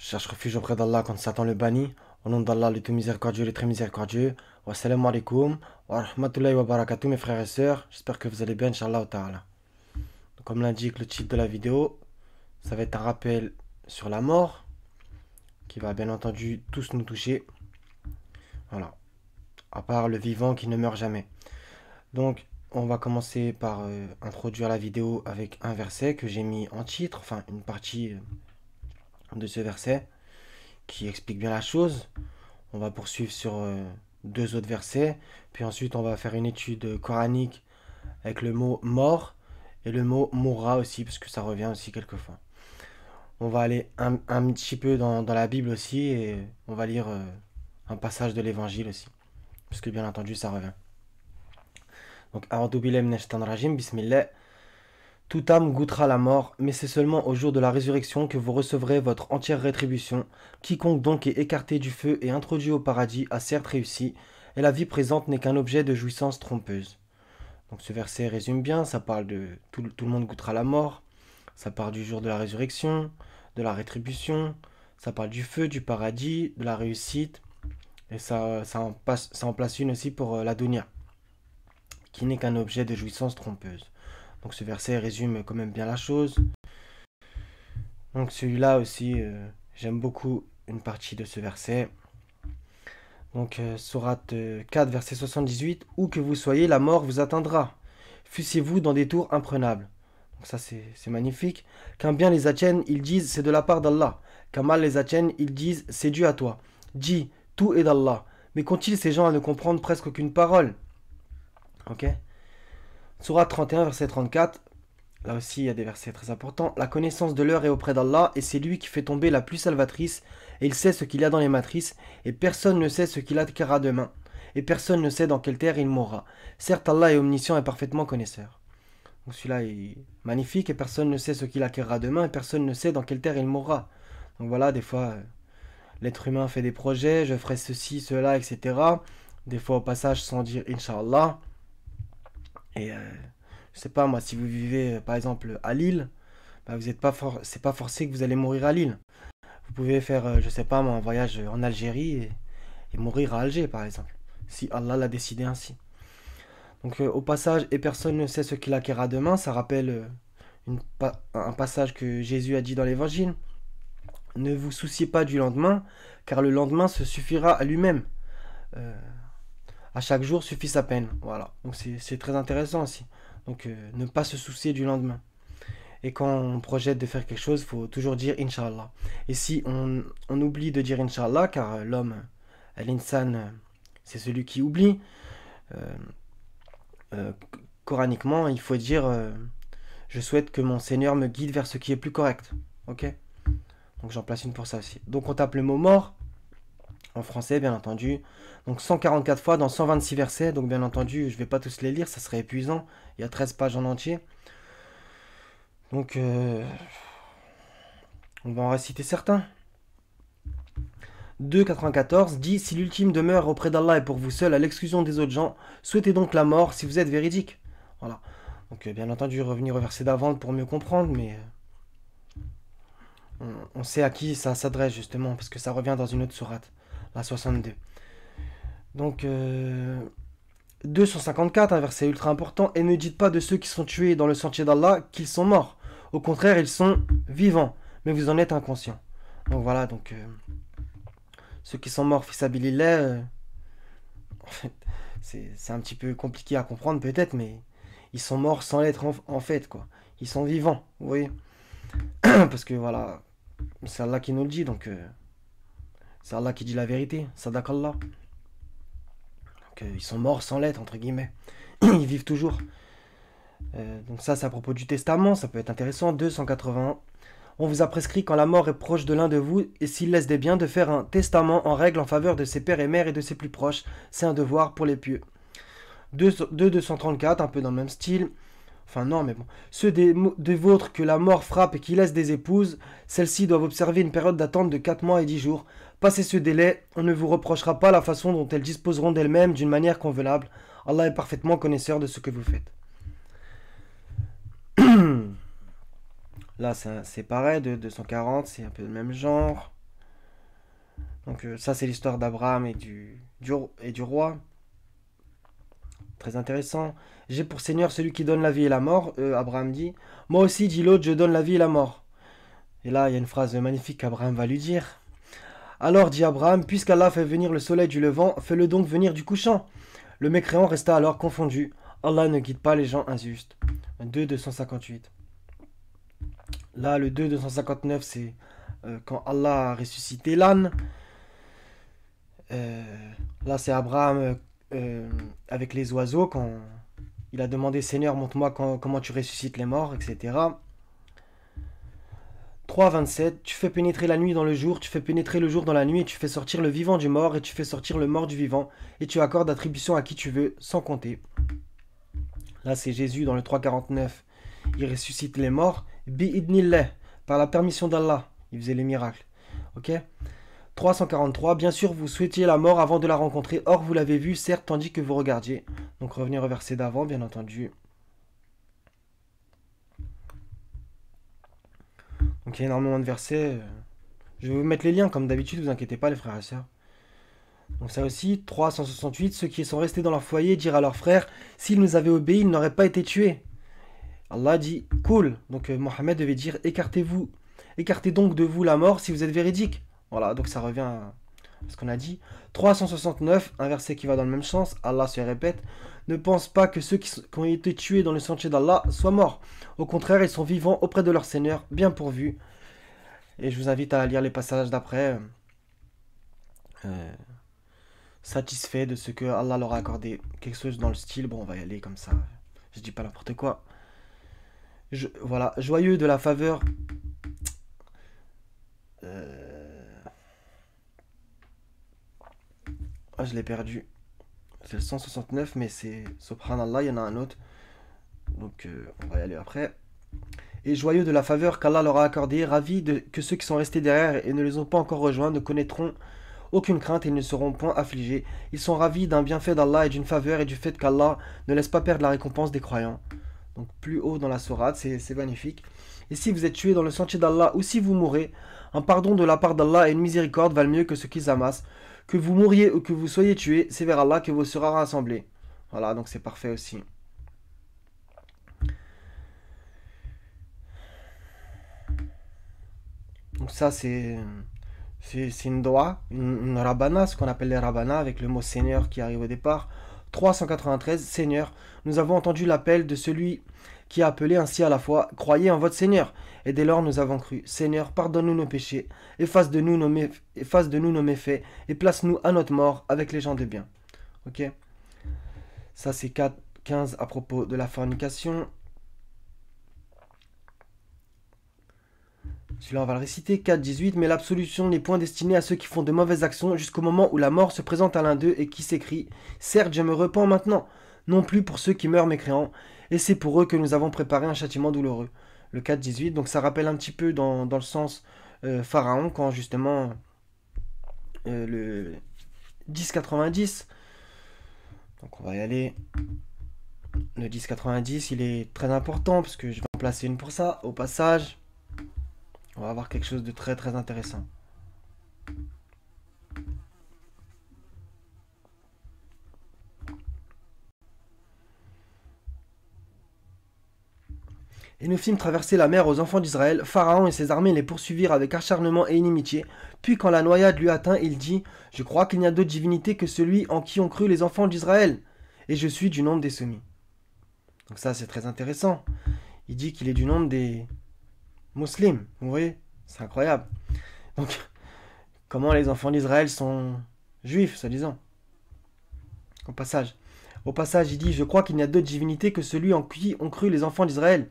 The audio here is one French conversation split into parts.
Je cherche refuge auprès d'Allah contre Satan le banni. Au nom d'Allah, le tout miséricordieux, le très miséricordieux. Wassalamu alaikum wa rahmatullahi wa barakatuh, mes frères et sœurs. J'espère que vous allez bien, Inch'Allah ta'ala. Comme l'indique le titre de la vidéo, ça va être un rappel sur la mort, qui va bien entendu tous nous toucher. Voilà. À part le vivant qui ne meurt jamais. Donc, on va commencer par introduire la vidéo avec un verset que j'ai mis en titre, enfin une partie de ce verset qui explique bien la chose. On va poursuivre sur deux autres versets, puis ensuite on va faire une étude coranique avec le mot mort et le mot mourra aussi, parce que ça revient aussi quelquefois. On va aller un petit peu dans la Bible aussi, et on va lire un passage de l'évangile aussi, parce que bien entendu ça revient. Donc, A'udhu billahi minash shaitanir rajim, bismillah. Toute âme goûtera la mort, mais c'est seulement au jour de la résurrection que vous recevrez votre entière rétribution. Quiconque donc est écarté du feu et introduit au paradis a certes réussi, et la vie présente n'est qu'un objet de jouissance trompeuse. Donc ce verset résume bien, ça parle de tout le monde goûtera la mort, ça parle du jour de la résurrection, de la rétribution, ça parle du feu, du paradis, de la réussite, et ça en place une aussi pour la dunya, qui n'est qu'un objet de jouissance trompeuse. Donc ce verset résume quand même bien la chose. Donc celui-là aussi, j'aime beaucoup une partie de ce verset. Donc sourate 4, verset 78. Où que vous soyez, la mort vous atteindra. Fussiez-vous dans des tours imprenables. Donc ça c'est magnifique. Quand bien les atteignent, ils disent c'est de la part d'Allah. Quand mal les atteignent, ils disent c'est dû à toi. Dis, tout est d'Allah. Mais qu'ont-ils ces gens à ne comprendre presque aucune parole? Ok. Sourate 31, verset 34. Là aussi, il y a des versets très importants. La connaissance de l'heure est auprès d'Allah, et c'est lui qui fait tomber la pluie salvatrice, et il sait ce qu'il y a dans les matrices, et personne ne sait ce qu'il acquérera demain, et personne ne sait dans quelle terre il mourra. Certes, Allah est omniscient et parfaitement connaisseur. Donc celui-là est magnifique, et personne ne sait ce qu'il acquérera demain, et personne ne sait dans quelle terre il mourra. Donc voilà, des fois, l'être humain fait des projets, je ferai ceci, cela, etc. Des fois, au passage, sans dire Inch'Allah. Et je sais pas moi, si vous vivez par exemple à Lille, bah, vous êtes pas c'est pas forcé que vous allez mourir à Lille. Vous pouvez faire, je sais pas moi, un voyage en Algérie et mourir à Alger par exemple, si Allah l'a décidé ainsi. Donc au passage, et personne ne sait ce qu'il acquérera demain, ça rappelle un passage que Jésus a dit dans l'évangile. Ne vous souciez pas du lendemain, car le lendemain se suffira à lui-même. À chaque jour suffit sa peine. Voilà. Donc c'est très intéressant aussi. Donc ne pas se soucier du lendemain. Et quand on projette de faire quelque chose, il faut toujours dire Inch'Allah. Et si on oublie de dire Inch'Allah, car l'homme, l'insan, c'est celui qui oublie, euh, euh, coraniquement, il faut dire je souhaite que mon Seigneur me guide vers ce qui est plus correct. Ok? Donc j'en place une pour ça aussi. Donc on tape le mot mort, en français bien entendu. Donc 144 fois dans 126 versets. Donc bien entendu, je ne vais pas tous les lire, ça serait épuisant. Il y a 13 pages en entier. Donc on va en réciter certains. 2,94 dit si l'ultime demeure auprès d'Allah est pour vous seul à l'exclusion des autres gens, souhaitez donc la mort si vous êtes véridique. Voilà. Donc bien entendu, revenir au verset d'avant pour mieux comprendre, mais on sait à qui ça s'adresse justement, parce que ça revient dans une autre sourate, la 62. Donc 254, un verset ultra important, et ne dites pas de ceux qui sont tués dans le sentier d'Allah qu'ils sont morts. Au contraire, ils sont vivants, mais vous en êtes inconscients. Donc voilà, donc ceux qui sont morts, fils Abilillah, en fait, c'est un petit peu compliqué à comprendre peut-être, mais ils sont morts sans l'être en fait, quoi. Ils sont vivants, vous voyez. Parce que voilà, c'est Allah qui nous le dit, donc c'est Allah qui dit la vérité, Sadakallah. Donc ils sont morts sans l'être, entre guillemets. Ils vivent toujours. Donc ça, c'est à propos du testament, ça peut être intéressant. 281. On vous a prescrit quand la mort est proche de l'un de vous, et s'il laisse des biens, de faire un testament en règle en faveur de ses pères et mères et de ses plus proches. C'est un devoir pour les pieux. 234, un peu dans le même style. Enfin non, mais bon. Ceux des vôtres que la mort frappe et qui laissent des épouses, celles-ci doivent observer une période d'attente de 4 mois et 10 jours. Passé ce délai, on ne vous reprochera pas la façon dont elles disposeront d'elles-mêmes d'une manière convenable. Allah est parfaitement connaisseur de ce que vous faites. Là, c'est pareil, de 240, c'est un peu le même genre. Donc ça c'est l'histoire d'Abraham et du roi. Très intéressant. J'ai pour Seigneur celui qui donne la vie et la mort. Abraham dit. Moi aussi, dit l'autre, je donne la vie et la mort. Et là, il y a une phrase magnifique qu'Abraham va lui dire. Alors dit Abraham, puisqu'Allah fait venir le soleil du levant, fais-le donc venir du couchant. Le mécréant resta alors confondu. Allah ne guide pas les gens injustes. 2,258. Là, le 2,259, c'est quand Allah a ressuscité l'âne. Là, c'est Abraham avec les oiseaux, quand il a demandé Seigneur, montre-moi comment tu ressuscites les morts, etc. 3,27. Tu fais pénétrer la nuit dans le jour, tu fais pénétrer le jour dans la nuit, et tu fais sortir le vivant du mort, et tu fais sortir le mort du vivant, et tu accordes attribution à qui tu veux, sans compter. Là, c'est Jésus dans le 3,49. Il ressuscite les morts, bi'idnillah, par la permission d'Allah. Il faisait les miracles. Ok. 343. Bien sûr, vous souhaitiez la mort avant de la rencontrer. Or, vous l'avez vue, certes, tandis que vous regardiez. Donc, revenir au verset d'avant, bien entendu. Donc, il y a énormément de versets. Je vais vous mettre les liens, comme d'habitude, vous inquiétez pas, les frères et sœurs. Donc, ça aussi, 368. Ceux qui sont restés dans leur foyer dirent à leurs frères, s'ils nous avaient obéi, ils n'auraient pas été tués. Allah dit, cool. Donc, Mohammed devait dire, écartez-vous. Écartez donc de vous la mort si vous êtes véridique. Voilà, donc ça revient à ce qu'on a dit. 369, un verset qui va dans le même sens. Allah se répète. Ne pense pas que ceux qui ont été tués dans le sentier d'Allah soient morts. Au contraire, ils sont vivants auprès de leur Seigneur, bien pourvus. Et je vous invite à lire les passages d'après. Satisfait de ce que Allah leur a accordé. Quelque chose dans le style. Bon, on va y aller comme ça. Je dis pas n'importe quoi. Voilà, joyeux de la faveur. Ah, je l'ai perdu. C'est le 169, mais c'est Subhanallah, il y en a un autre. Donc, on va y aller après. Et joyeux de la faveur qu'Allah leur a accordée, ravis que ceux qui sont restés derrière et ne les ont pas encore rejoints ne connaîtront aucune crainte et ne seront point affligés. Ils sont ravis d'un bienfait d'Allah et d'une faveur et du fait qu'Allah ne laisse pas perdre la récompense des croyants. Donc, plus haut dans la sourate, c'est magnifique. Et si vous êtes tués dans le sentier d'Allah ou si vous mourrez, un pardon de la part d'Allah et une miséricorde valent mieux que ce qu'ils amassent. Que vous mouriez ou que vous soyez tués, c'est vers Allah que vous serez rassemblés. Voilà, donc c'est parfait aussi. Donc ça, c'est une doua, une rabana, ce qu'on appelle les rabana, avec le mot Seigneur qui arrive au départ. 393, Seigneur, nous avons entendu l'appel de celui qui a appelé ainsi à la fois, croyez en votre Seigneur. Et dès lors nous avons cru. Seigneur, pardonne-nous nos péchés, efface de nous nos méfaits, et place-nous à notre mort avec les gens de bien. Ok. Ça c'est 15 à propos de la fornication. Celui-là on va le réciter. 4,18. Mais l'absolution n'est point destinée à ceux qui font de mauvaises actions jusqu'au moment où la mort se présente à l'un d'eux et qui s'écrie, certes je me repens maintenant. Non plus pour ceux qui meurent mécréants. Et c'est pour eux que nous avons préparé un châtiment douloureux. Le 4,18. Donc ça rappelle un petit peu dans le sens Pharaon, quand justement le 10,90. Donc on va y aller. Le 10,90, il est très important parce que je vais en placer une pour ça. Au passage, on va avoir quelque chose de très très intéressant. Et nous fîmes traverser la mer aux enfants d'Israël. Pharaon et ses armées les poursuivirent avec acharnement et inimitié. Puis quand la noyade lui atteint, il dit, je crois qu'il n'y a d'autre divinité que celui en qui ont cru les enfants d'Israël. Et je suis du nombre des soumis. Donc ça c'est très intéressant. Il dit qu'il est du nombre des musulmans. Vous voyez, c'est incroyable. Donc comment les enfants d'Israël sont juifs, soi-disant. Au passage, il dit, je crois qu'il n'y a d'autre divinité que celui en qui ont cru les enfants d'Israël.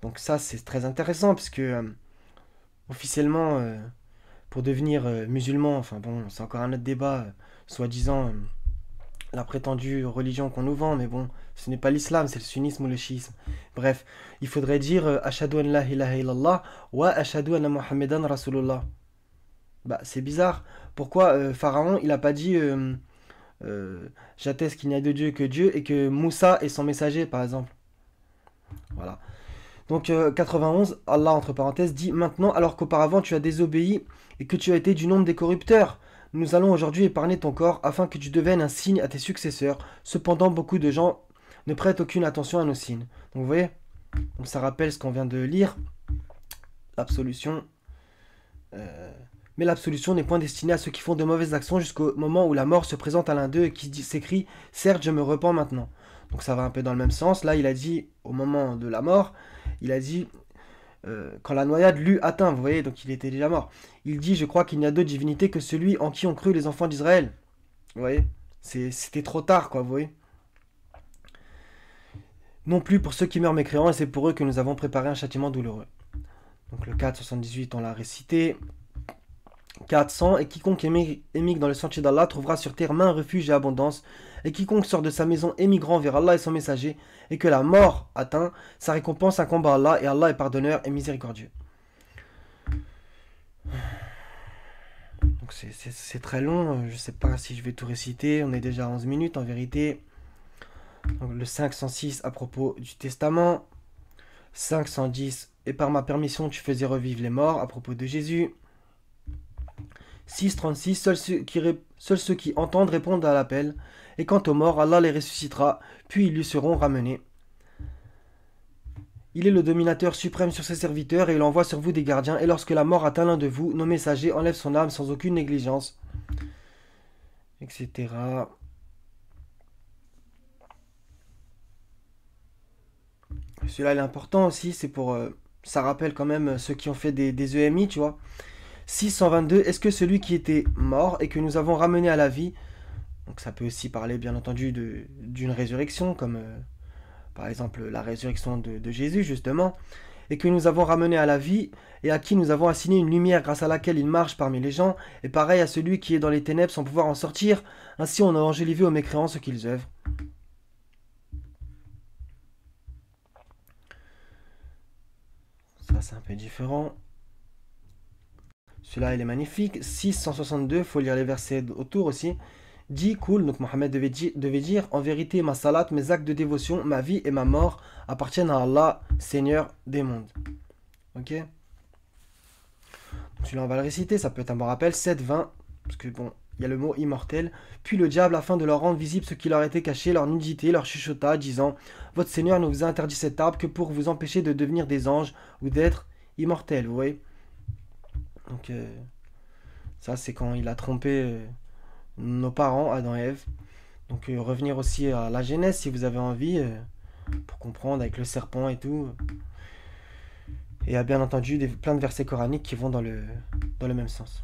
Donc ça, c'est très intéressant, parce que officiellement, pour devenir musulman, enfin bon, c'est encore un autre débat, soi-disant la prétendue religion qu'on nous vend, mais bon, ce n'est pas l'islam, c'est le sunnisme ou le chiisme. Bref, il faudrait dire Ashhadu an la ilaha illallah wa ashhadu anna Muhammadan Rasulullah. Bah, c'est bizarre. Pourquoi Pharaon, il n'a pas dit j'atteste qu'il n'y a de Dieu que Dieu et que Moussa est son messager, par exemple. Voilà. Donc 91, Allah entre parenthèses dit, maintenant alors qu'auparavant tu as désobéi et que tu as été du nombre des corrupteurs, nous allons aujourd'hui épargner ton corps afin que tu deviennes un signe à tes successeurs. Cependant, beaucoup de gens ne prêtent aucune attention à nos signes. Donc vous voyez, donc ça rappelle ce qu'on vient de lire, l'absolution. Mais l'absolution n'est point destinée à ceux qui font de mauvaises actions jusqu'au moment où la mort se présente à l'un d'eux et qui s'écrie « Certes, je me repens maintenant ». Donc ça va un peu dans le même sens. Là, il a dit, au moment de la mort, il a dit, quand la noyade l'eut atteint, vous voyez, donc il était déjà mort. Il dit « Je crois qu'il n'y a d'autre divinité que celui en qui ont cru les enfants d'Israël ». Vous voyez, c'était trop tard, quoi, vous voyez. Non plus pour ceux qui meurent mécréants, et c'est pour eux que nous avons préparé un châtiment douloureux. Donc le 478, on l'a récité. 400, et quiconque émigre dans le sentier d'Allah trouvera sur terre main, refuge et abondance, et quiconque sort de sa maison émigrant vers Allah et son messager, et que la mort atteint, sa récompense incombe à Allah, et Allah est pardonneur et miséricordieux. Donc c'est très long, je ne sais pas si je vais tout réciter, on est déjà à 11 minutes en vérité. Donc le 506 à propos du testament, 510, et par ma permission tu faisais revivre les morts à propos de Jésus. 6.36, seuls ceux qui entendent répondent à l'appel, et quant aux morts, Allah les ressuscitera, puis ils lui seront ramenés. Il est le dominateur suprême sur ses serviteurs, et il envoie sur vous des gardiens, et lorsque la mort atteint l'un de vous, nos messagers enlèvent son âme sans aucune négligence, etc. Celui-là, il est important aussi, c'est pour... ça rappelle quand même ceux qui ont fait des EMI, tu vois. 622, est-ce que celui qui était mort et que nous avons ramené à la vie, donc ça peut aussi parler bien entendu d'une résurrection, comme par exemple la résurrection de Jésus justement, et que nous avons ramené à la vie, et à qui nous avons assigné une lumière grâce à laquelle il marche parmi les gens, et pareil à celui qui est dans les ténèbres sans pouvoir en sortir, ainsi on a enjolivé aux mécréants ce qu'ils œuvrent. Ça c'est un peu différent. Celui-là, il est magnifique. 662, il faut lire les versets autour aussi. Dit, cool, donc Mohammed devait dire, en vérité, ma salat, mes actes de dévotion, ma vie et ma mort appartiennent à Allah, Seigneur des mondes. Ok. Donc celui-là, on va le réciter, ça peut être un bon rappel. 7.20, parce que bon, il y a le mot immortel. Puis le diable, afin de leur rendre visible ce qui leur était caché, leur nudité, leur chuchota, disant, votre Seigneur ne vous a interdit cet arbre que pour vous empêcher de devenir des anges ou d'être immortels, vous voyez. Donc ça c'est quand il a trompé nos parents, Adam et Ève. Donc revenir aussi à la Genèse si vous avez envie, pour comprendre avec le serpent et tout. Et il y a bien entendu plein de versets coraniques qui vont dans le même sens.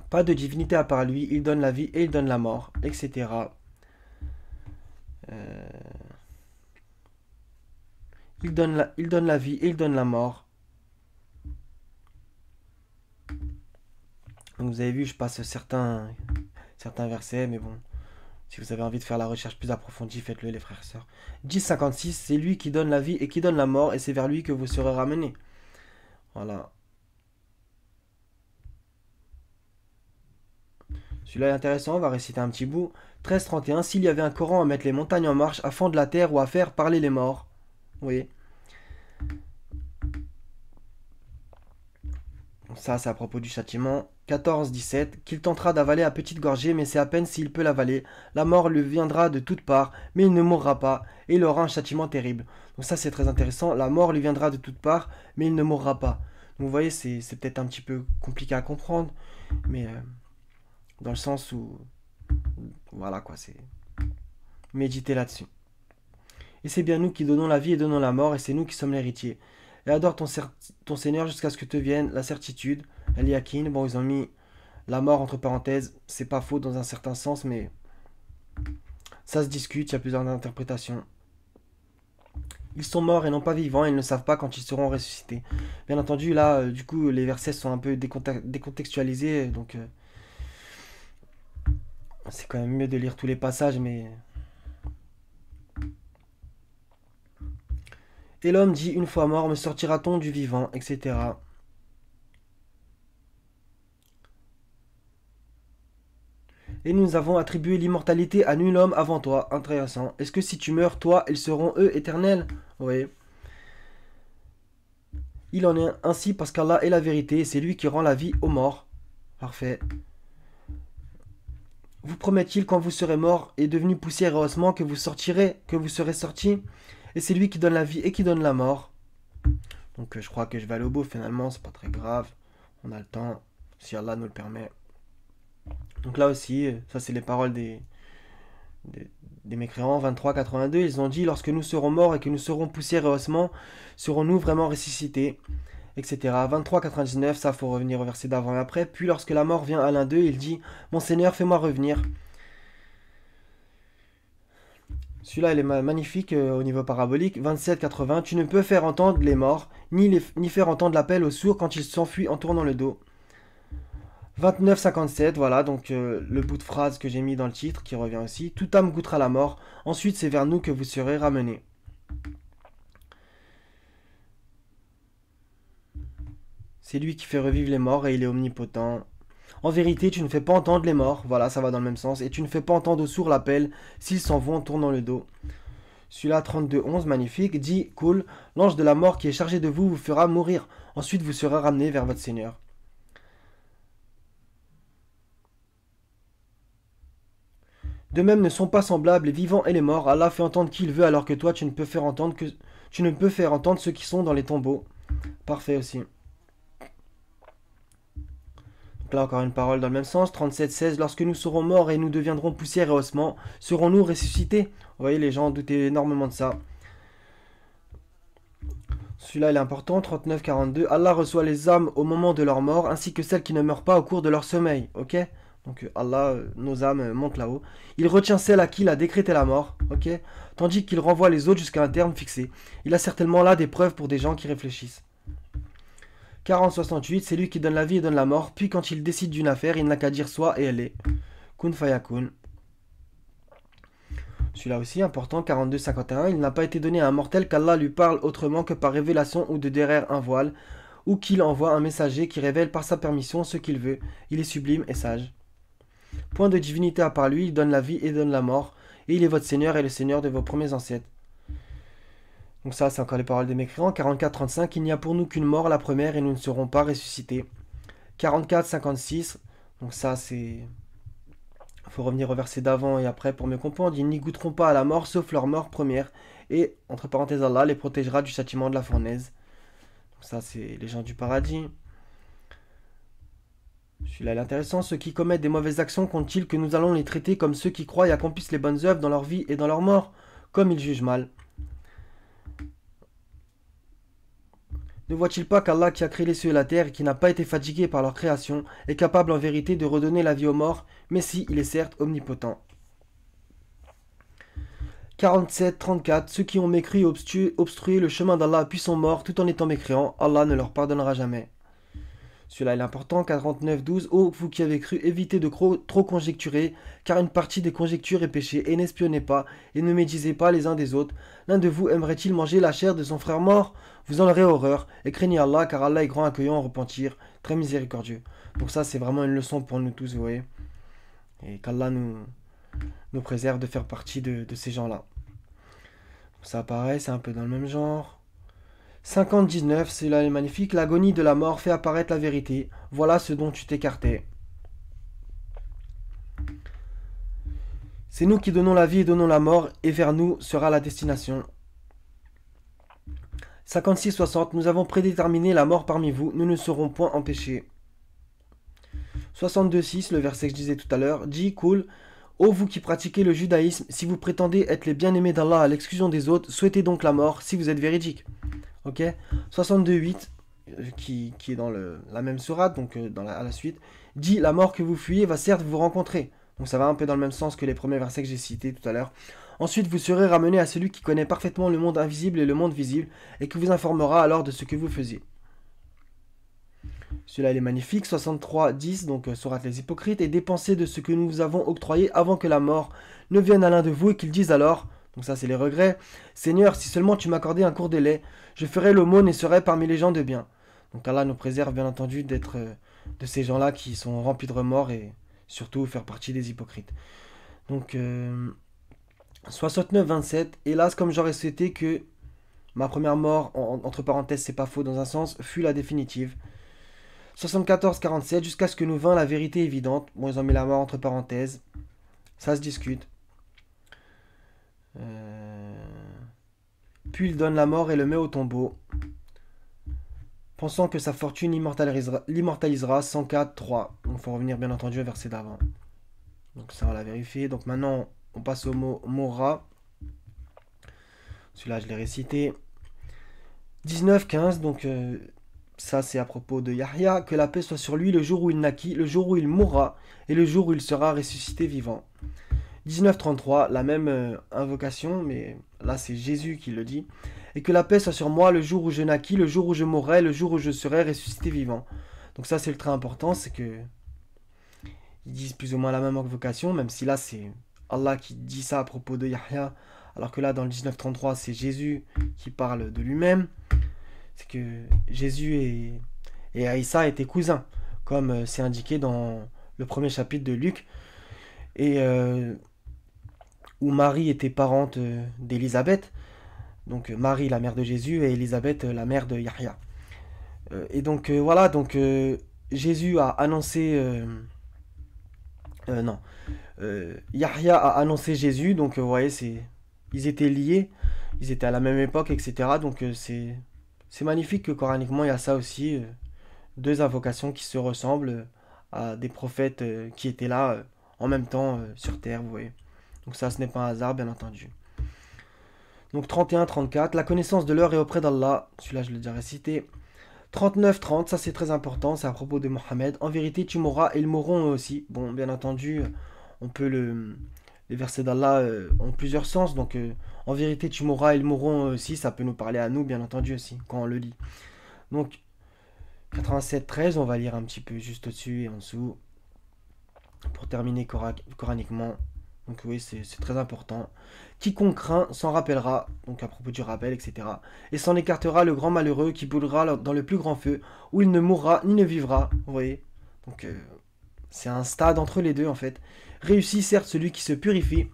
Pas de divinité à part lui, il donne la vie et il donne la mort, etc. Il donne la vie et il donne la mort. Donc vous avez vu, je passe certains versets, mais bon, si vous avez envie de faire la recherche plus approfondie, faites-le les frères et sœurs. 10.56, c'est lui qui donne la vie et qui donne la mort, et c'est vers lui que vous serez ramenés. Voilà. Celui-là est intéressant, on va réciter un petit bout. 13.31, s'il y avait un Coran à mettre les montagnes en marche, à fendre la terre ou à faire parler les morts. Vous voyez. Ça, c'est à propos du châtiment. 14-17, qu'il tentera d'avaler à petite gorgée, mais c'est à peine s'il peut l'avaler. La mort lui viendra de toutes parts, mais il ne mourra pas, et il aura un châtiment terrible. Donc ça, c'est très intéressant. La mort lui viendra de toutes parts, mais il ne mourra pas. Donc vous voyez, c'est peut-être un petit peu compliqué à comprendre, mais dans le sens où... Voilà quoi, c'est... Méditer là-dessus. Et c'est bien nous qui donnons la vie et donnons la mort, et c'est nous qui sommes l'héritier. Et adore ton Seigneur jusqu'à ce que te vienne la certitude. Al-Yakin, bon, ils ont mis la mort entre parenthèses, c'est pas faux dans un certain sens, mais ça se discute, il y a plusieurs interprétations. Ils sont morts et non pas vivants, et ils ne savent pas quand ils seront ressuscités. Bien entendu, là, du coup, les versets sont un peu décontextualisés, donc c'est quand même mieux de lire tous les passages, mais... Et l'homme dit, une fois mort, me sortira-t-on du vivant, etc. Et nous avons attribué l'immortalité à nul homme avant toi. Intéressant. Est-ce que si tu meurs, toi, ils seront eux éternels? Oui. Il en est ainsi parce qu'Allah est la vérité et c'est lui qui rend la vie aux morts. Parfait. vous promet-il quand vous serez mort et devenu poussière et ossements que vous sortirez, que vous serez sortis? Et c'est lui qui donne la vie et qui donne la mort. Donc je crois que je vais aller au bout finalement, c'est pas très grave. On a le temps, si Allah nous le permet. Donc là aussi, ça c'est les paroles des mécréants, 23-82, ils ont dit: lorsque nous serons morts et que nous serons poussière et ossements, serons-nous vraiment ressuscités, etc. 23-99, ça faut revenir au verset d'avant et après. Puis lorsque la mort vient à l'un d'eux, il dit: mon Seigneur, fais-moi revenir. Celui-là, il est magnifique au niveau parabolique. 27-80, tu ne peux faire entendre les morts, ni faire entendre l'appel aux sourds quand ils s'enfuient en tournant le dos. 29-57, voilà, donc le bout de phrase que j'ai mis dans le titre, qui revient aussi. Toute âme goûtera la mort, ensuite c'est vers nous que vous serez ramenés. C'est lui qui fait revivre les morts et il est omnipotent. En vérité, tu ne fais pas entendre les morts, voilà, ça va dans le même sens, et tu ne fais pas entendre aux sourds l'appel s'ils s'en vont en tournant le dos. Celui-là, 32-11, magnifique, dit: cool, l'ange de la mort qui est chargé de vous vous fera mourir, ensuite vous serez ramenés vers votre Seigneur. De même ne sont pas semblables les vivants et les morts. Allah fait entendre qui il veut, alors que toi tu ne peux faire entendre ceux qui sont dans les tombeaux. Parfait aussi. Donc là encore une parole dans le même sens. 37-16, lorsque nous serons morts et nous deviendrons poussière et ossements, serons-nous ressuscités? Vous voyez, les gens doutaient énormément de ça. Celui-là il est important. 39-42, Allah reçoit les âmes au moment de leur mort, ainsi que celles qui ne meurent pas au cours de leur sommeil. Ok? Donc Allah, nos âmes montent là-haut. Il retient celle à qui il a décrété la mort, ok, tandis qu'il renvoie les autres jusqu'à un terme fixé. Il a certainement là des preuves pour des gens qui réfléchissent. 40-68, c'est lui qui donne la vie et donne la mort, puis quand il décide d'une affaire, il n'a qu'à dire soit et elle est. Kun fayakun. Celui-là aussi important, 42-51, il n'a pas été donné à un mortel qu'Allah lui parle autrement que par révélation ou de derrière un voile, ou qu'il envoie un messager qui révèle par sa permission ce qu'il veut. Il est sublime et sage. Point de divinité à part lui, il donne la vie et donne la mort, et il est votre Seigneur et le Seigneur de vos premiers ancêtres. Donc ça, c'est encore les paroles des mécréants. 44-35, il n'y a pour nous qu'une mort, la première, et nous ne serons pas ressuscités. 44-56, donc ça c'est... Il faut revenir au verset d'avant et après pour mieux comprendre. Ils n'y goûteront pas à la mort, sauf leur mort première, et, entre parenthèses, Allah les protégera du châtiment de la fournaise. Donc ça, c'est les gens du paradis. Celui-là est intéressant. Ceux qui commettent des mauvaises actions comptent-ils que nous allons les traiter comme ceux qui croient et accomplissent les bonnes œuvres dans leur vie et dans leur mort, comme ils jugent mal? Ne voit-il pas qu'Allah qui a créé les cieux et la terre et qui n'a pas été fatigué par leur création est capable en vérité de redonner la vie aux morts, mais si, il est certes omnipotent. 47-34, ceux qui ont mécru et obstrué le chemin d'Allah puis sont morts tout en étant mécréants, Allah ne leur pardonnera jamais. Celui-là est important, 49-12, ô vous qui avez cru, évitez de trop conjecturer, car une partie des conjectures est péché, et n'espionnez pas, et ne médisez pas les uns des autres. L'un de vous aimerait-il manger la chair de son frère mort? Vous en aurez horreur, et craignez Allah, car Allah est grand accueillant en repentir, très miséricordieux. Donc ça, c'est vraiment une leçon pour nous tous, vous voyez. Et qu'Allah nous préserve de faire partie de ces gens-là. Ça apparaît, c'est un peu dans le même genre. 50-19, c'est là les magnifique. L'agonie de la mort fait apparaître la vérité. Voilà ce dont tu t'écartais. C'est nous qui donnons la vie et donnons la mort, et vers nous sera la destination. 56-60, nous avons prédéterminé la mort parmi vous, nous ne serons point empêchés. 62-6, le verset que je disais tout à l'heure, dit cool. Ô vous qui pratiquez le judaïsme, si vous prétendez être les bien-aimés d'Allah à l'exclusion des autres, souhaitez donc la mort si vous êtes véridique. Ok, 62-8, qui est dans la même sourate, donc à la suite, dit la mort que vous fuyez va certes vous rencontrer. Donc ça va un peu dans le même sens que les premiers versets que j'ai cités tout à l'heure. Ensuite, vous serez ramenés à celui qui connaît parfaitement le monde invisible et le monde visible, et qui vous informera alors de ce que vous faisiez. Celui-là, il est magnifique. 63-10, donc sourate les hypocrites, et dépensez de ce que nous vous avons octroyé avant que la mort ne vienne à l'un de vous et qu'il dise alors, donc ça c'est les regrets, Seigneur, si seulement tu m'accordais un court délai, je ferais l'aumône et serais parmi les gens de bien. Donc Allah nous préserve bien entendu d'être de ces gens-là qui sont remplis de remords et surtout faire partie des hypocrites. Donc 69-27, hélas comme j'aurais souhaité que ma première mort, entre parenthèses c'est pas faux dans un sens, fut la définitive. 74-47, jusqu'à ce que nous vînt la vérité évidente, bon ils ont mis la mort entre parenthèses. Ça se discute. Puis il donne la mort et le met au tombeau, pensant que sa fortune l'immortalisera. 104.3. Donc il faut revenir bien entendu au verset d'avant. Donc ça on l'a vérifié. Donc maintenant on passe au mot Mora. Celui-là je l'ai récité. 19.15. Donc ça c'est à propos de Yahya. Que la paix soit sur lui le jour où il naquit, le jour où il mourra et le jour où il sera ressuscité vivant. 19.33, la même invocation, mais là c'est Jésus qui le dit. Et que la paix soit sur moi le jour où je naquis, le jour où je mourrai, le jour où je serai ressuscité vivant. Donc ça c'est le très important, c'est que ils disent plus ou moins la même invocation, même si là c'est Allah qui dit ça à propos de Yahya, alors que là dans le 19.33 c'est Jésus qui parle de lui-même. C'est que Jésus et Aïssa étaient cousins, comme c'est indiqué dans le premier chapitre de Luc. Et où Marie était parente d'Élisabeth, donc Marie la mère de Jésus et Élisabeth la mère de Yahya. Et donc voilà, donc Jésus a annoncé, non, Yahya a annoncé Jésus, donc vous voyez, ils étaient liés, ils étaient à la même époque, etc. Donc c'est magnifique que coraniquement il y a ça aussi, deux invocations qui se ressemblent à des prophètes qui étaient là en même temps sur terre, vous voyez. Donc ça, ce n'est pas un hasard, bien entendu. Donc 31-34, la connaissance de l'heure est auprès d'Allah. Celui-là, je l'ai déjà récité. 39-30, ça c'est très important, c'est à propos de Mohammed. En vérité, tu mourras et ils mourront eux aussi. Bon, bien entendu, on peut les versets d'Allah ont plusieurs sens. Donc, en vérité, tu mourras et ils mourront eux aussi. Ça peut nous parler à nous, bien entendu, aussi, quand on le lit. Donc, 87-13, on va lire un petit peu juste au-dessus et en dessous. Pour terminer coraniquement. Donc oui, c'est très important. Quiconque craint s'en rappellera, donc à propos du rappel, etc. Et s'en écartera le grand malheureux qui brûlera dans le plus grand feu, où il ne mourra ni ne vivra. Vous voyez. Donc c'est un stade entre les deux en fait. Réussit certes celui qui se purifie.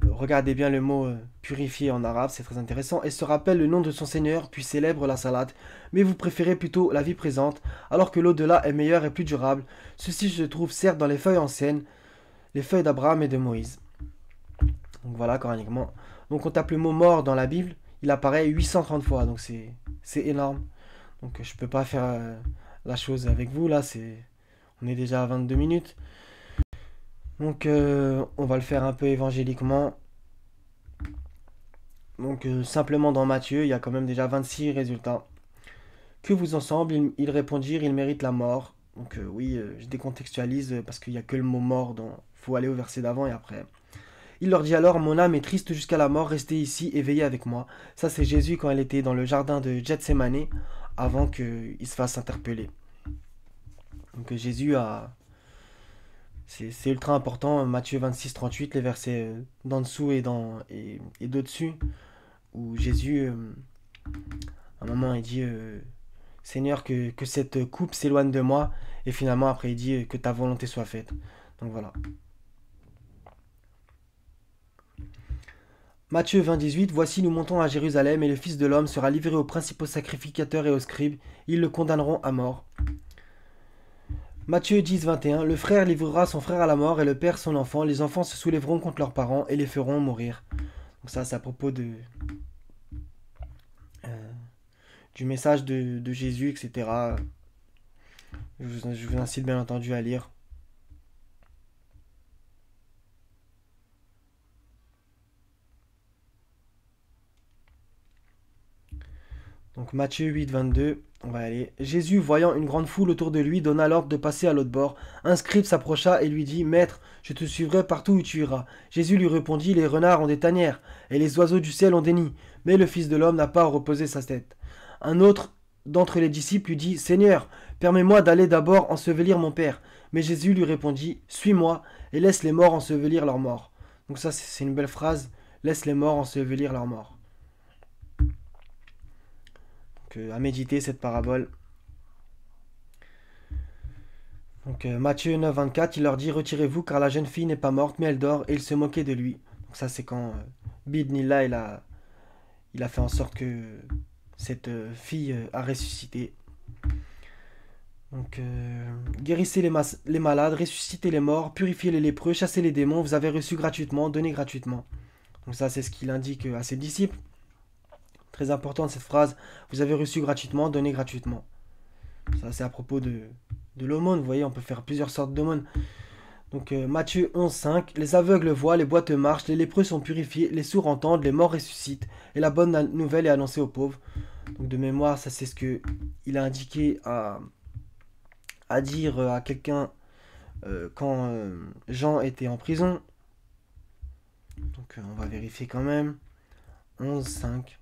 Regardez bien le mot purifier en arabe, c'est très intéressant. Et se rappelle le nom de son Seigneur, puis célèbre la salade. Mais vous préférez plutôt la vie présente, alors que l'au-delà est meilleur et plus durable. Ceci se trouve certes dans les feuilles anciennes, les feuilles d'Abraham et de Moïse. Donc voilà, coraniquement. Donc on tape le mot mort dans la Bible, il apparaît 830 fois, donc c'est énorme. Donc je peux pas faire la chose avec vous, là, on est déjà à 22 minutes. Donc on va le faire un peu évangéliquement. Donc simplement dans Matthieu, il y a quand même déjà 26 résultats. Que vous ensemble, ils répondirent, ils méritent la mort. Donc oui, je décontextualise parce qu'il n'y a que le mot mort, donc il faut aller au verset d'avant et après. Il leur dit alors, mon âme est triste jusqu'à la mort, restez ici et veillez avec moi. Ça c'est Jésus quand il était dans le jardin de Gethsémane, avant qu'il se fasse interpeller. Donc Jésus a... C'est ultra important, Matthieu 26-38, les versets d'en dessous et d'au-dessus, où Jésus, à un moment, il dit Seigneur, que cette coupe s'éloigne de moi, et finalement, après, il dit que ta volonté soit faite. Donc voilà. Matthieu 20-18, voici nous montons à Jérusalem, et le Fils de l'homme sera livré aux principaux sacrificateurs et aux scribes, ils le condamneront à mort. Matthieu 10-21, le frère livrera son frère à la mort, et le père son enfant, les enfants se soulèveront contre leurs parents, et les feront mourir. Donc ça, c'est à propos du message de Jésus, etc. Je vous incite bien entendu à lire. Donc Matthieu 8, 22, on va aller. Jésus, voyant une grande foule autour de lui, donna l'ordre de passer à l'autre bord. Un scribe s'approcha et lui dit, Maître, je te suivrai partout où tu iras. Jésus lui répondit, les renards ont des tanières, et les oiseaux du ciel ont des nids, mais le Fils de l'homme n'a pas à reposer sa tête. Un autre d'entre les disciples lui dit, Seigneur, permets-moi d'aller d'abord ensevelir mon Père. Mais Jésus lui répondit, Suis-moi, et laisse les morts ensevelir leurs morts. Donc ça, c'est une belle phrase, laisse les morts ensevelir leurs morts. À méditer cette parabole. Donc Matthieu 9, 24, il leur dit, retirez-vous car la jeune fille n'est pas morte mais elle dort, et il se moquait de lui. Donc ça c'est quand Bidnillah il a fait en sorte que cette fille a ressuscité. Donc, guérissez les malades, ressuscitez les morts, purifiez les lépreux, chassez les démons, vous avez reçu gratuitement, donnez gratuitement. Donc ça, c'est ce qu'il indique à ses disciples. Très importante cette phrase, vous avez reçu gratuitement, donnez gratuitement. Ça, c'est à propos de l'aumône, vous voyez, on peut faire plusieurs sortes d'aumônes. Donc Matthieu 11, 5, les aveugles voient, les boiteux marchent, les lépreux sont purifiés, les sourds entendent, les morts ressuscitent, et la bonne nouvelle est annoncée aux pauvres. Donc de mémoire, ça c'est ce que il a indiqué à dire à quelqu'un quand Jean était en prison. Donc on va vérifier quand même. 11, 5.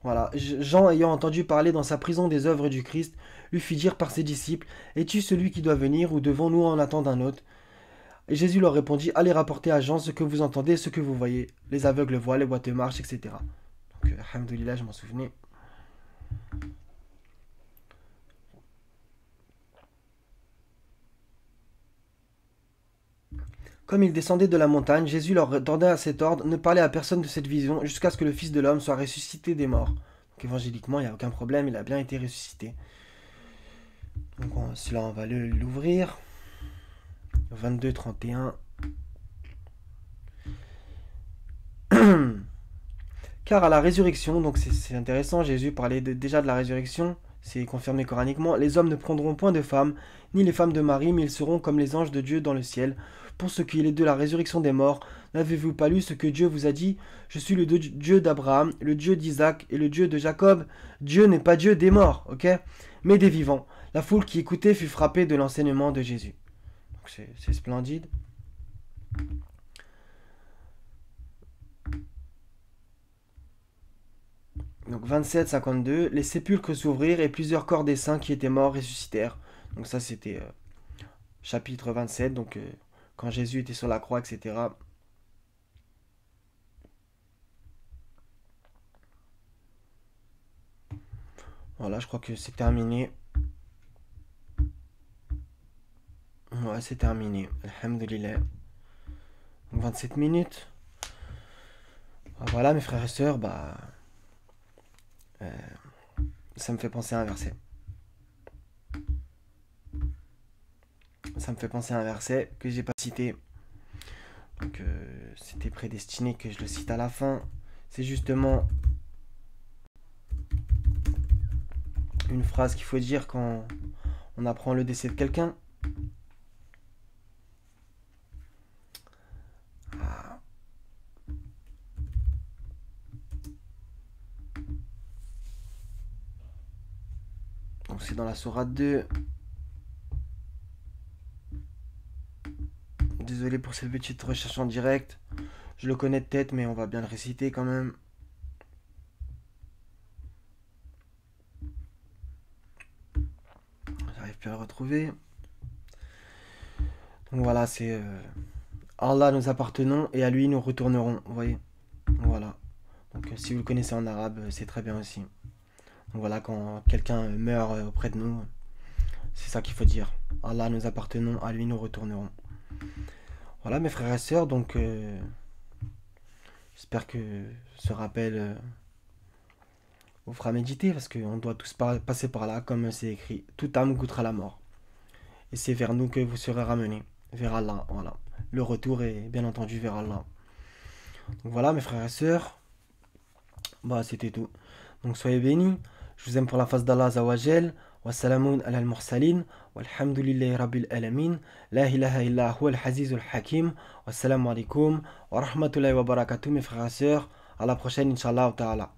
Voilà, Jean ayant entendu parler dans sa prison des œuvres du Christ, lui fit dire par ses disciples, es-tu celui qui doit venir ou devons-nous en attendre un autre? Et Jésus leur répondit, allez rapporter à Jean ce que vous entendez, ce que vous voyez. Les aveugles voient, les boiteux marchent, etc. Donc, alhamdoulilah, je m'en souvenais. Comme ils descendaient de la montagne, Jésus leur tendait à cet ordre, ne parlez à personne de cette vision jusqu'à ce que le Fils de l'homme soit ressuscité des morts. Donc évangéliquement, il n'y a aucun problème, il a bien été ressuscité. Donc celui-là, on va l'ouvrir. 22, 31. Car à la résurrection, donc c'est intéressant, Jésus parlait déjà de la résurrection, c'est confirmé coraniquement, les hommes ne prendront point de femmes, ni les femmes de Marie, mais ils seront comme les anges de Dieu dans le ciel. Pour ce qui est de la résurrection des morts, n'avez-vous pas lu ce que Dieu vous a dit? Je suis le Dieu d'Abraham, le Dieu d'Isaac et le Dieu de Jacob. Dieu n'est pas Dieu des morts, ok? Mais des vivants. La foule qui écoutait fut frappée de l'enseignement de Jésus. C'est splendide. Donc 27, 52, les sépulcres s'ouvrirent et plusieurs corps des saints qui étaient morts ressuscitèrent. Donc ça c'était chapitre 27, donc quand Jésus était sur la croix, etc. Voilà, je crois que c'est terminé. Ouais, c'est terminé. Alhamdulillah. Donc 27 minutes. Voilà mes frères et sœurs, ça me fait penser à un verset. Ça me fait penser à un verset que j'ai pas cité. Donc c'était prédestiné que je le cite à la fin. C'est justement une phrase qu'il faut dire quand on apprend le décès de quelqu'un. Donc c'est dans la sourate 2. Désolé pour cette petite recherche en direct. Je le connais de tête, mais on va bien le réciter quand même. J'arrive plus à le retrouver. Donc voilà, c'est Allah nous appartenons et à lui nous retournerons. Vous voyez. Voilà. Donc si vous le connaissez en arabe, c'est très bien aussi. Donc voilà, quand quelqu'un meurt auprès de nous, c'est ça qu'il faut dire. Allah nous appartenons, à lui nous retournerons. Voilà mes frères et sœurs, donc j'espère que ce rappel vous fera méditer, parce qu'on doit tous passer par là, comme c'est écrit. Toute âme goûtera la mort. Et c'est vers nous que vous serez ramenés, vers Allah. Voilà. Le retour est bien entendu vers Allah. Donc voilà mes frères et sœurs, c'était tout. Donc soyez bénis. Je vous aime pour la face d'Allah Azawajal. Wassalamun ala al-mursalin. Walhamdulillahi rabbil alamin. La ilaha illa huwa al-hazizul hakim. Wassalamu alaikum wa rahmatullahi wa barakatuh mes frères et sœurs. À la prochaine, Inch'Allah ta'ala.